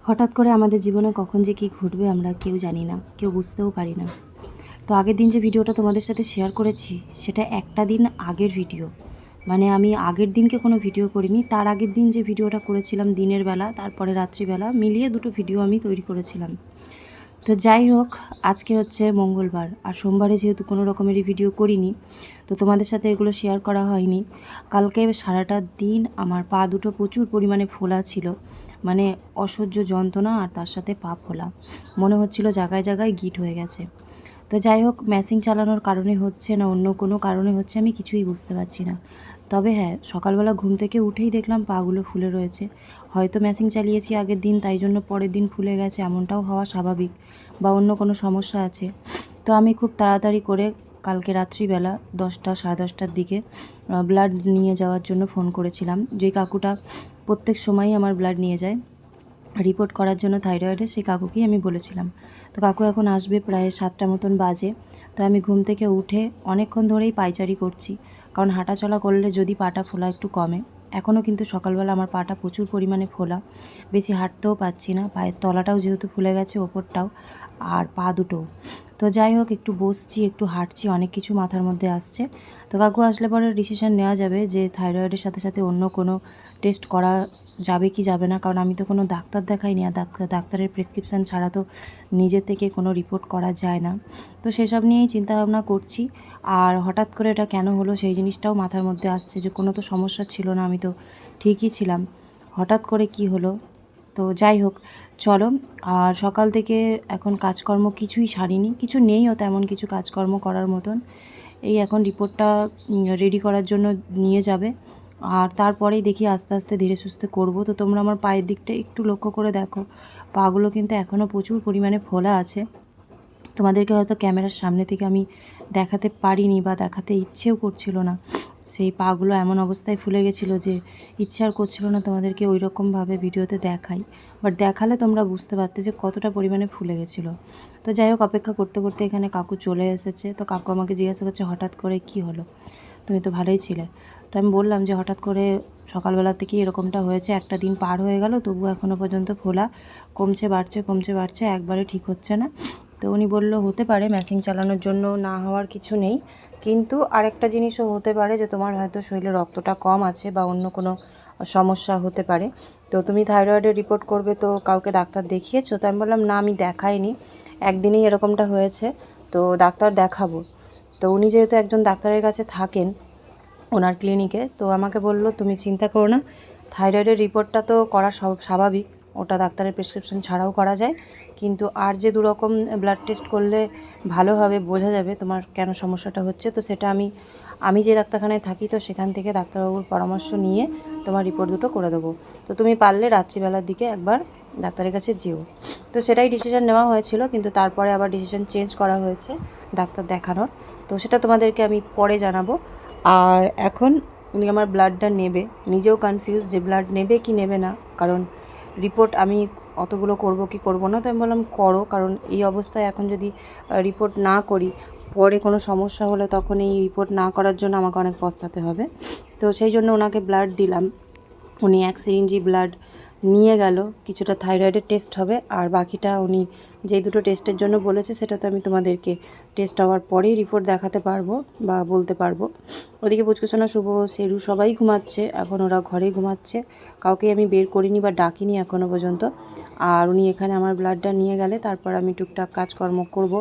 হঠাৎ করে আমাদের জীবনে কখন যে কী ঘটবে আমরা কেউ জানি না, কেউ বুঝতেও পারি না। তো আগের দিন যে ভিডিওটা তোমাদের সাথে শেয়ার করেছি সেটা একটা দিন আগের ভিডিও, মানে আমি আগের দিনকে কোনো ভিডিও করিনি, তার আগের দিন যে ভিডিওটা করেছিলাম দিনের বেলা, তারপরে রাত্রিবেলা মিলিয়ে দুটো ভিডিও আমি তৈরি করেছিলাম। তো যাই হোক, আজকে হচ্ছে মঙ্গলবার, আর সোমবারে যেহেতু কোনো রকমেরই ভিডিও করিনি, তো তোমাদের সাথে এগুলো শেয়ার করা হয়নি। কালকে সারাটা দিন আমার পা দুটো প্রচুর পরিমাণে ফোলা ছিল, মানে অসহ্য যন্ত্রণা, আর তার সাথে পা ফোলা, মনে হচ্ছিল জায়গায় জায়গায় গিট হয়ে গেছে। তো যাই হোক, মেশিন চালানোর কারণে হচ্ছে না অন্য কোনো কারণে হচ্ছে আমি কিছুই বুঝতে পারছি না। তবে হ্যাঁ, সকালবেলা ঘুম থেকে উঠেই দেখলাম পাগুলো ফুলে রয়েছে। হয়তো মেশিন চালিয়েছি আগের দিন, তাই জন্য পরের দিন ফুলে গেছে, এমনটাও হওয়া স্বাভাবিক, বা অন্য কোনো সমস্যা আছে। তো আমি খুব তাড়াতাড়ি করে কালকে রাত্রিবেলা 10টা সাড়ে 10টার দিকে ব্লাড নিয়ে যাওয়ার জন্য ফোন করেছিলাম। যে কাকুটা প্রত্যেক সময়ই আমার ব্লাড নিয়ে যায় রিপোর্ট করার জন্য থাইরয়েডের, সেই কাকুকেই আমি বলেছিলাম। তো কাকু এখন আসবে, প্রায় 7টা মতন বাজে। তো আমি ঘুম থেকে উঠে অনেকক্ষণ ধরেই পায়চারি করছি, কারণ হাঁটাচলা করলে যদি পাটা ফোলা একটু কমে। এখনও কিন্তু সকালবেলা আমার পাটা প্রচুর পরিমাণে ফোলা, বেশি হাঁটতেও পাচ্ছি না, পায়ের তলাটাও যেহেতু ফুলে গেছে, ওপরটাও আর পা দুটোও। তো যাই হোক, একটু বসছি, একটু হাঁটছি, অনেক কিছু মাথার মধ্যে আসছে। তো কাকু আসলে পরে ডিসিশন নেওয়া যাবে যে থাইরয়েডের সাথে সাথে অন্য কোনো টেস্ট করা যাবে কি যাবে না, কারণ আমি তো কোনো ডাক্তার দেখাইনি, আর ডাক্তারের প্রেসক্রিপশান ছাড়া তো নিজের থেকে কোনো রিপোর্ট করা যায় না। তো সেসব নিয়েই চিন্তাভাবনা করছি। আর হঠাৎ করে এটা কেন হলো সেই জিনিসটাও মাথার মধ্যে আসছে, যে কোনো তো সমস্যা ছিল না, আমি তো ঠিকই ছিলাম, হঠাৎ করে কি হলো। তো যাই হোক, চলো। আর সকাল থেকে এখন কাজকর্ম কিছুই সারিনি, কিছু নেইও তেমন কিছু কাজকর্ম করার মতন। এই এখন রিপোর্টটা রেডি করার জন্য নিয়ে যাবে, আর তারপরেই দেখি আস্তে আস্তে ধীরে সুস্থে করব। তো তোমরা আমার পায়ের দিকটা একটু লক্ষ্য করে দেখো, পাগুলো কিন্তু এখনও প্রচুর পরিমাণে ফোলা আছে। তোমাদেরকে হয়তো ক্যামেরার সামনে থেকে আমি দেখাতে পারিনি, বা দেখাতে ইচ্ছেও করছিল না। সেই পাগুলো এমন অবস্থায় ফুলে গেছিলো যে ইচ্ছে আর করছিল না তোমাদেরকে ওই রকমভাবে ভিডিওতে দেখাই, বাট দেখালে তোমরা বুঝতে পারতে যে কতটা পরিমাণে ফুলে গেছিলো। তো যাই হোক, অপেক্ষা করতে করতে এখানে কাকু চলে এসেছে। তো কাকু আমাকে জিজ্ঞাসা করছে, হঠাৎ করে কি হলো, তুমি তো ভালোই ছিলে। তো আমি বললাম যে হঠাৎ করে সকালবেলা থেকেই এরকমটা হয়েছে, একটা দিন পার হয়ে গেল, তবুও এখনও পর্যন্ত ফোলা কমছে বাড়ছে, একবারে ঠিক হচ্ছে না। তো উনি বলল, হতে পারে মেশিন চালানোর জন্য না হওয়ার কিছু নেই, কিন্তু আরেকটা জিনিসও হতে পারে যে তোমার হয়তো শরীরে রক্তটা কম আছে, বা অন্য কোনো সমস্যা হতে পারে। তো তুমি থাইরয়েডের রিপোর্ট করবে, তো কাউকে ডাক্তার দেখিয়েছো? তো আমি বললাম, না আমি দেখাইনি, একদিনেই এরকমটা হয়েছে, তো ডাক্তার দেখাবো। তো উনি যেহেতু একজন ডাক্তারের কাছে থাকেন ওনার ক্লিনিকে, তো আমাকে বলল, তুমি চিন্তা করো না, থাইরয়েডের রিপোর্টটা তো করা সব স্বাভাবিক, ওটা ডাক্তারের প্রেসক্রিপশন ছাড়াও করা যায়, কিন্তু আর যে দুরকম ব্লাড টেস্ট করলে ভালোভাবে বোঝা যাবে তোমার কেন সমস্যাটা হচ্ছে, তো সেটা আমি যে ডাক্তারখানায় থাকি, তো সেখান থেকে ডাক্তারবাবুর পরামর্শ নিয়ে তোমার রিপোর্ট দুটো করে দেবো। তো তুমি পারলে রাত্রিবেলার দিকে একবার ডাক্তারের কাছে যেও। তো সেটাই ডিসিশন নেওয়া হয়েছিল, কিন্তু তারপরে আবার ডিসিশন চেঞ্জ করা হয়েছে ডাক্তার দেখানোর। তো সেটা তোমাদেরকে আমি পরে জানাবো। আর এখন উনি আমার ব্লাডটা নেবে, নিজেও কনফিউজ যে ব্লাড নেবে কি নেবে না, কারণ রিপোর্ট আমি অতগুলো করব কি করব না। তো আমি বললাম, করো, কারণ এই অবস্থায় এখন যদি রিপোর্ট না করি, পরে কোনো সমস্যা হলে তখন এই রিপোর্ট না করার জন্য আমাকে অনেক পস্তাতে হবে। তো সেই জন্য ওনাকে ব্লাড দিলাম। উনি 1 সিরিঞ্জি ব্লাড নিয়ে গেল, কিছুটা থাইরয়েডের টেস্ট হবে, আর বাকিটা উনি যেই দুটো টেস্টের জন্য বলেছে সেটা তো আমি তোমাদেরকে টেস্ট হওয়ার পরেই রিপোর্ট দেখাতে পারবো বা বলতে পারবো। ওদিকে পুচকুসোনা, শুভ, সেরু সবাই ঘুমাচ্ছে, এখন ওরা ঘরেই ঘুমাচ্ছে, কাউকে আমি বের করিনি বা ডাকিনি এখনও পর্যন্ত। আর উনি এখানে আমার ব্লাডটা নিয়ে গেলে তারপর আমি টুকটাক কাজকর্ম করব,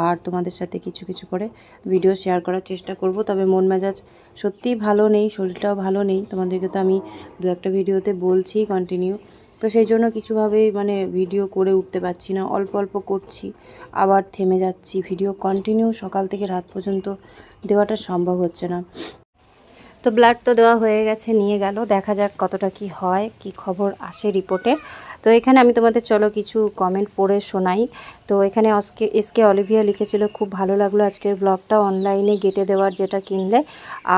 আর তোমাদের সাথে কিছু কিছু করে ভিডিও শেয়ার করার চেষ্টা করব। তবে মন মেজাজ সত্যিই ভালো নেই, শরীরটাও ভালো নেই, তোমাদেরকে তো আমি দু একটা ভিডিওতে বলছি কন্টিনিউ। তো সেই জন্য কিছুভাবেই মানে ভিডিও করে উঠতে পারছি না, অল্প অল্প করছি, আবার থেমে যাচ্ছি, ভিডিও কন্টিনিউ সকাল থেকে রাত পর্যন্ত দেওয়াটা সম্ভব হচ্ছে না। তো ব্লাড তো দেওয়া হয়ে গেছে, নিয়ে গেল, দেখা যাক কতটা কি হয়, কি খবর আসে রিপোর্টে। তো এখানে আমি তোমাদের চলো কিছু কমেন্ট পড়ে শোনাই। তো এখানে এসকে অলিভিয়া লিখেছিল, খুব ভালো লাগলো আজকের ব্লগটা, অনলাইনে গেটে দেওয়ার যেটা কিনলে,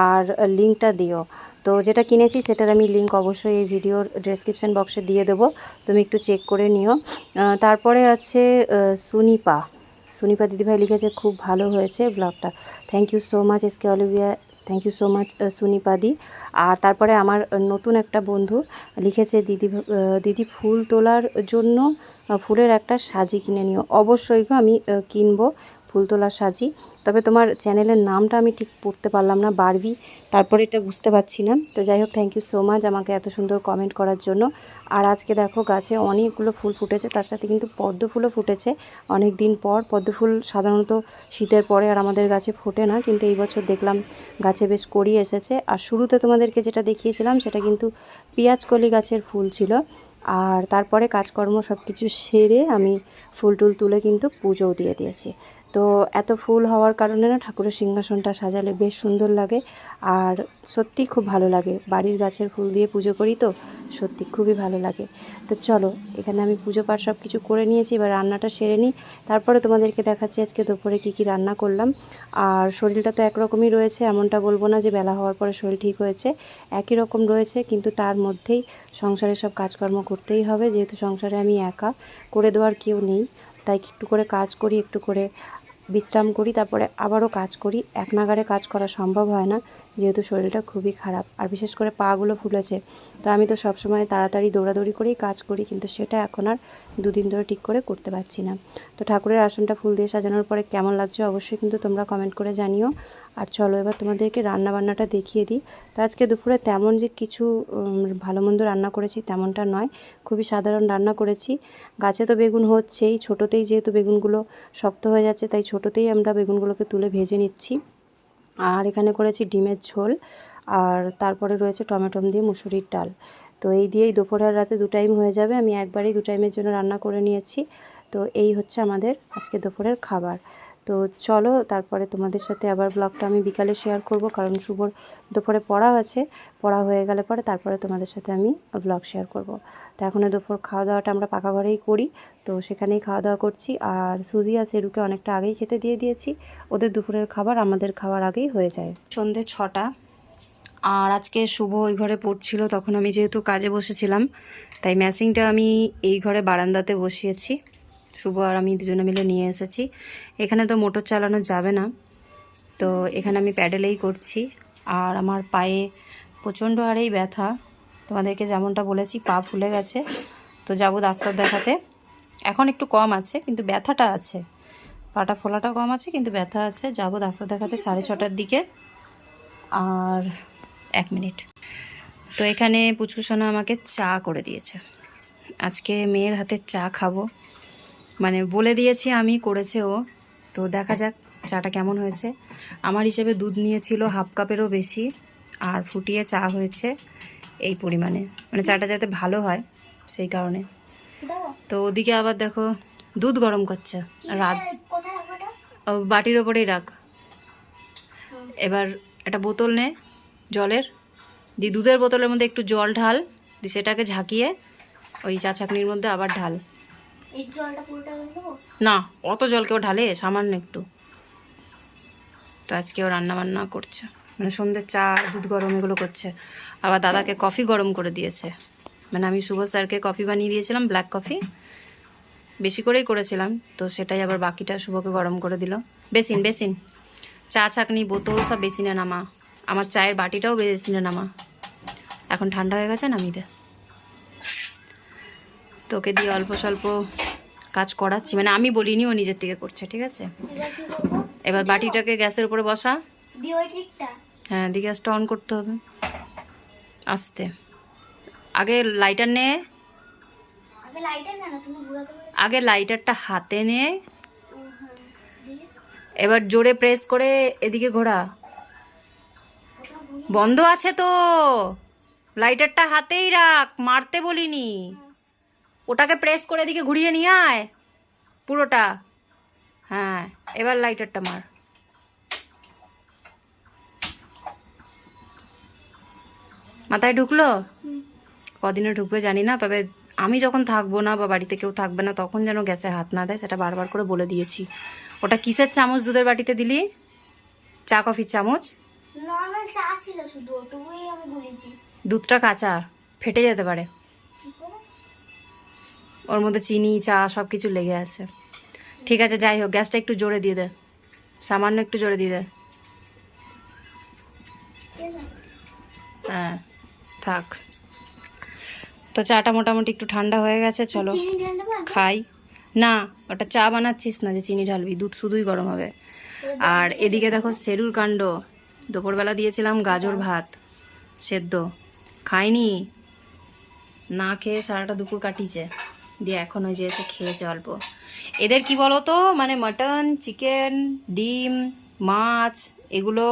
আর লিঙ্কটা দিও। তো যেটা কিনেছি সেটার আমি লিঙ্ক অবশ্যই এই ভিডিওর ডেসক্রিপশান বক্সে দিয়ে দেবো, তুমি একটু চেক করে নিও। তারপরে আছে সুনিপা দিদিভাই লিখেছে, খুব ভালো হয়েছে ব্লগটা, thank you so much SK Olivia thank you so much সুনিপাদি। আর তারপরে আমার নতুন একটা বন্ধু লিখেছে, দিদি ফুল তোলার জন্য ফুলের একটা সাজি কিনে নিও। অবশ্যই গো, আমি কিনবো ফুল তোলার সাজি। তবে তোমার চ্যানেলের নামটা আমি ঠিক পড়তে পারলাম না, বারবি তারপরে এটা বুঝতে পারছি না। তো যাই হোক, থ্যাংক ইউ সো মাচ আমাকে এত সুন্দর কমেন্ট করার জন্য। আর আজকে দেখো গাছে অনেকগুলো ফুল ফুটেছে, তার সাথে কিন্তু পদ্ম ফুলও ফুটেছে অনেক দিন পর। পদ্ম ফুল সাধারণত শীতের পরে আর আমাদের গাছে ফোটে না, কিন্তু এই বছর দেখলাম গাছে বেশ কড়ি এসেছে। আর শুরুতে তোমাদেরকে যেটা দেখিয়েছিলাম সেটা কিন্তু পেঁয়াজকলি গাছের ফুল ছিল। আর তারপরে কাজকর্ম সব কিছু সেরে আমি ফুল টুল তুলে কিন্তু পুজোও দিয়ে দিয়েছি। তো এত ফুল হওয়ার কারণে না ঠাকুরের সিংহাসনটা সাজালে বেশ সুন্দর লাগে, আর সত্যি খুব ভালো লাগে। বাড়ির গাছের ফুল দিয়ে পুজো করি তো সত্যি খুবই ভালো লাগে। তো চলো, এখানে আমি পুজো পাঠ সব কিছু করে নিয়েছি, এবার রান্নাটা সেরে নিই, তারপরে তোমাদেরকে দেখাচ্ছি আজকে দুপুরে কী কী রান্না করলাম। আর শরীরটা তো একরকমই রয়েছে, এমনটা বলবো না যে বেলা হওয়ার পরে শরীর ঠিক হয়েছে, একই রকম রয়েছে, কিন্তু তার মধ্যেই সংসারে সব কাজকর্ম করতেই হবে, যেহেতু সংসারে আমি একা, করে দেওয়ার কেউ নেই। তাই একটু করে কাজ করি, একটু করে বিশ্রাম করি, তারপরে আবারও কাজ করি। এক নাগাড়ে কাজ করা সম্ভব হয় না, যেহেতু শরীরটা খুবই খারাপ, আর বিশেষ করে পাগুলো ফুলেছে। তো আমি তো সবসময় তাড়াতাড়ি দৌড়াদৌড়ি করেই কাজ করি, কিন্তু সেটা এখন আর দুদিন ধরে ঠিক করে করতে পারছি না। তো ঠাকুরের আসনটা ফুল দিয়ে সাজানোর পরে কেমন লাগছে অবশ্যই কিন্তু তোমরা কমেন্ট করে জানিও। আর চলো এবার তোমাদেরকে রান্না বান্নাটা দেখিয়ে দিই। তো আজকে দুপুরে তেমন যে কিছু ভালো মন্দ রান্না করেছি তেমনটা নয়, খুবই সাধারণ রান্না করেছি। গাছে তো বেগুন হচ্ছেই, ছোটোতেই যেহেতু বেগুনগুলো শক্ত হয়ে যাচ্ছে তাই ছোটোতেই আমরা বেগুনগুলোকে তুলে ভেজে নিচ্ছি। আর এখানে করেছি ডিমের ঝোল, আর তারপরে রয়েছে টমেটো দিয়ে মুসুরির ডাল। তো এই দিয়েই দুপুর আর রাতে 2 টাইম হয়ে যাবে, আমি একবারই 2 টাইমের জন্য রান্না করে নিয়েছি। তো এই হচ্ছে আমাদের আজকে দুপুরের খাবার। তো চলো তারপরে তোমাদের সাথে আবার ব্লগটা আমি বিকালে শেয়ার করব, কারণ শুভর দুপুরে পড়া আছে, পড়া হয়ে গেলে পরে তারপরে তোমাদের সাথে আমি ব্লগ শেয়ার করব। তো এখনও দুপুর খাওয়া দাওয়াটা আমরা পাকা ঘরেই করি, তো সেখানেই খাওয়া দাওয়া করছি। আর সুজি আর সেরুকে অনেকটা আগেই খেতে দিয়ে দিয়েছি, ওদের দুপুরের খাবার আমাদের খাওয়ার আগেই হয়ে যায়। সন্ধে 6টা। আর আজকে শুভ ওই ঘরে পড়ছিল, তখন আমি যেহেতু কাজে বসেছিলাম তাই ম্যাসিংটা আমি এই ঘরে বারান্দাতে বসিয়েছি, শুভ আর আমি দুজনে মিলে নিয়ে এসেছি। এখানে তো মোটর চালানো যাবে না, তো এখানে আমি প্যাডেলেই করছি। আর আমার পায়ে প্রচণ্ড হারেই ব্যথা, তোমাদেরকে যেমনটা বলেছি পা ফুলে গেছে, তো যাব ডাক্তার দেখাতে। এখন একটু কম আছে কিন্তু ব্যথাটা আছে, পাটা ফোলাটা কম আছে কিন্তু ব্যথা আছে। যাব ডাক্তার দেখাতে 6:30টার দিকে। আর 1 মিনিট। তো এখানে পুচকুসোনা আমাকে চা করে দিয়েছে, আজকে মেয়ের হাতের চা খাবো, মানে বলে দিয়েছি আমি, করেছে ও। তো দেখা যাক চাটা কেমন হয়েছে। আমার হিসেবে দুধ নিয়েছিল 1/2 কাপেরও বেশি, আর ফুটিয়ে চা হয়েছে এই পরিমাণে, মানে চাটা যাতে ভালো হয় সেই কারণে। তো ওদিকে আবার দেখো দুধ গরম করছে, রাত বাটির ওপরেই রাখ। এবার একটা বোতল নে জলের, দি দুধের বোতলের মধ্যে একটু জল ঢাল, দি সেটাকে ঝাঁকিয়ে ওই চা ছাঁকনির মধ্যে আবার ঢাল। না অত জল কেউ ঢালে, সামান্য একটু। তো আজকে ও রান্না বান্না করছে, মানে সন্ধ্যের চা দুধ গরম এগুলো করছে। আবার দাদাকে কফি গরম করে দিয়েছে, মানে আমি শুভ স্যারকে কফি বানিয়ে দিয়েছিলাম, ব্ল্যাক কফি বেশি করেই করেছিলাম, তো সেটাই আবার বাকিটা শুভকে গরম করে দিল। বেসিন বেসিন চা ছাঁকনি বোতল সব বেসিনে নামা, আমার চায়ের বাটিটাও বেসিনে নামা। এখন ঠান্ডা হয়ে গেছে, নামিয়ে দে। তোকে দিয়ে অল্প স্বল্প কাজ করাচ্ছি, মানে আমি বলিনি, ও নিজের থেকে করছে, ঠিক আছে। এবার বাটিটাকে গ্যাসের উপরে বসা। হ্যাঁ, দিয়ে গ্যাসটা অন করতে হবে আস্তে। আগে লাইটার নে, আগে লাইটারটা হাতে নে, এবার জোরে প্রেস করে এদিকে ঘোরা। বন্ধ আছে তো, লাইটারটা হাতেই রাখ, মারতে বলিনি। ওটাকে প্রেস করে এদিকে ঘুরিয়ে নিয়ে আয় পুরোটা। হ্যাঁ, এবার লাইটারটা মার। মাথায় ঢুকলো? কদিনে ঢুকবে জানি না, তবে আমি যখন থাকবো না বা বাড়িতে কেউ থাকবে না তখন যেন গ্যাসে হাত না দেয়, সেটা বারবার করে বলে দিয়েছি। ওটা কিসের চামচ দুধের বাটিতে দিলি? চা কফির চামচ? নরমাল চা ছিল শুধু, ওটুকুই আমি বলেছি। দুধটা কাঁচা, ফেটে যেতে পারে, ওর মধ্যে চিনি চা সব কিছু লেগে আছে। ঠিক আছে, যাই হোক, গ্যাসটা একটু জোরে দিয়ে দে, সামান্য একটু জোরে দিয়ে দে। হ্যাঁ থাক। তো চাটা মোটামুটি একটু ঠান্ডা হয়ে গেছে, চলো চিনি ঢেলে দেবো আগে? খাই। না ওটা চা বানাচ্ছিস না যে চিনি ঢালবি, দুধ শুধুই গরম হবে। আর এদিকে দেখো সেরুর কাণ্ড, দুপুরবেলা দিয়েছিলাম গাজর ভাত সেদ্ধ, খাইনি, না খেয়ে সারাটা দুপুর কাটিয়েছে, দিয়ে এখন ওই যে এসে খেয়েছে অল্প। এদের কি বলো তো, মানে মাটন, চিকেন, ডিম, মাছ এগুলো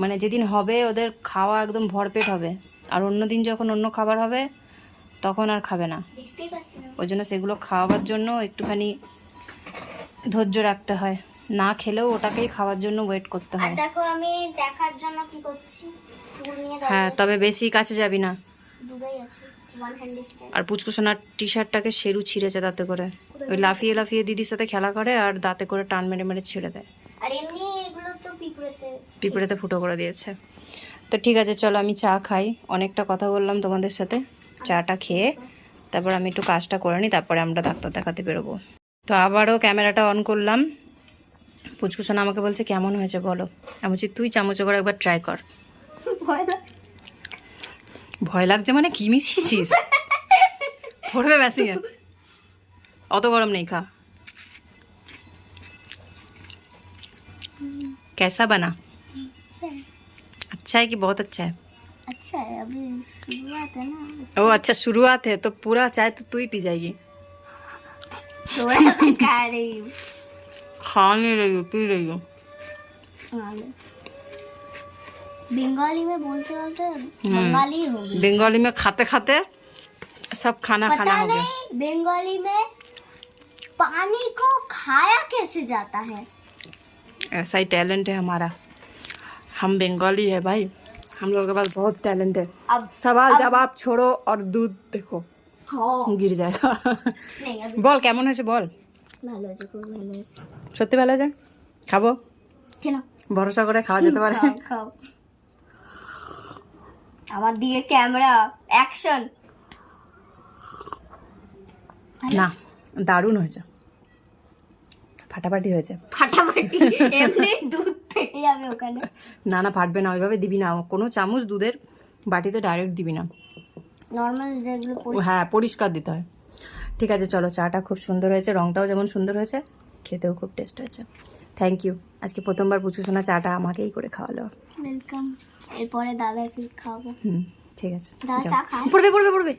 মানে যেদিন হবে ওদের খাওয়া একদম ভরপেট হবে, আর অন্য দিন যখন অন্য খাবার হবে তখন আর খাবে না। দেখতেই পাচ্ছি না। ওই জন্য সেগুলো খাওয়াবার জন্য একটুখানি ধৈর্য রাখতে হয়, না খেলেও ওটাকেই খাওয়ার জন্য ওয়েট করতে আর হয়। দেখো আমি দেখার জন্য কি করছি, টুল নিয়ে হ্যাঁ তবে বেশি কাছে যাবি না। দূরেই আছে, ওয়ান হ্যান্ড স্টাইল। আর পুচকুসোনার টি শার্টটাকে সেরু ছিঁড়েছে দাঁতে করে, ওই লাফিয়ে লাফিয়ে দিদির সাথে খেলা করে আর দাঁতে করে টান মেরে মেরে ছিঁড়ে দেয়, আর এমনি এগুলো তো পিঁপড়েতে ফুটো করে দিয়েছে। তো ঠিক আছে চলো আমি চা খাই, অনেকটা কথা বললাম তোমাদের সাথে, চাটা খেয়ে তারপর আমি একটু কাজটা করে নিই, তারপরে আমরা ডাক্তার দেখাতে বেরোবো। তো আবারও ক্যামেরাটা অন করলাম, পুচকুসোনা আমাকে বলছে কেমন হয়েছে বলো, আমি বলছি তুই চামচে করে একবার ট্রাই কর। ভয় লাগে। ভয় লাগছে মানে কি মিশিয়েছিস, পড়বে মেশিনে, অত গরম নেই, খা। कैसा बना? अच्छा है कि बहुत अच्छा है? अच्छा है, अभी शुरुआत है ना। ओ अच्छा शुरुआत है, तो पूरा चाय तो तू ही पी जाएगी। थोड़ा मैं खा रही हूँ। खा नहीं रही हूँ, पी रही हूँ। बंगाली में बोलते बोलते बंगाली हो गई। बंगाली में खाते खाते सब खाना खाना पता हो गया। नहीं बंगाली में पानी को खाया कैसे जाता है। ऐसा ही टैलेंट है हमारा, हम बंगाली है भाई, हम लोगों के पास बहुत टैलेंट है। अब सवाल जवाब छोड़ो और दूध देखो हाँ गिर जाएगा। नहीं अभी বল কেমন হয়েছে বল, ভালো আছে, খুব ভালো আছে। সত্যি ভালো আছে, খাবো, চেনো ভরসা করে খাওয়া যেতে পারে। খাও খাও। আমার দিকে ক্যামেরা অ্যাকশন। না দারুণ হয়েছে, ফাটাফাটি হয়েছে। ফাটাফাটি এমনি দুধ ফেটে যাবে ওখানে। না না ফাটবে না, ওইভাবে দিবি না, কোনো চামচ দুধের বাটিতে ডাইরেক্ট দিবি না, নর্মাল যেগুলো হ্যাঁ পরিষ্কার দিতে হয়। ঠিক আছে চলো, চাটা খুব সুন্দর হয়েছে, রংটাও যেমন সুন্দর হয়েছে, খেতেও খুব টেস্ট হয়েছে। থ্যাংক ইউ, আজকে প্রথমবার পুচকুসোনা চাটা আমাকেই করে খাওয়ালো। ওয়েলকাম। এরপরে দাদাকে খাওয়াবো। ঠিক আছে, দাদা যাও। চা খায়? পড়বে পড়বে পড়বে।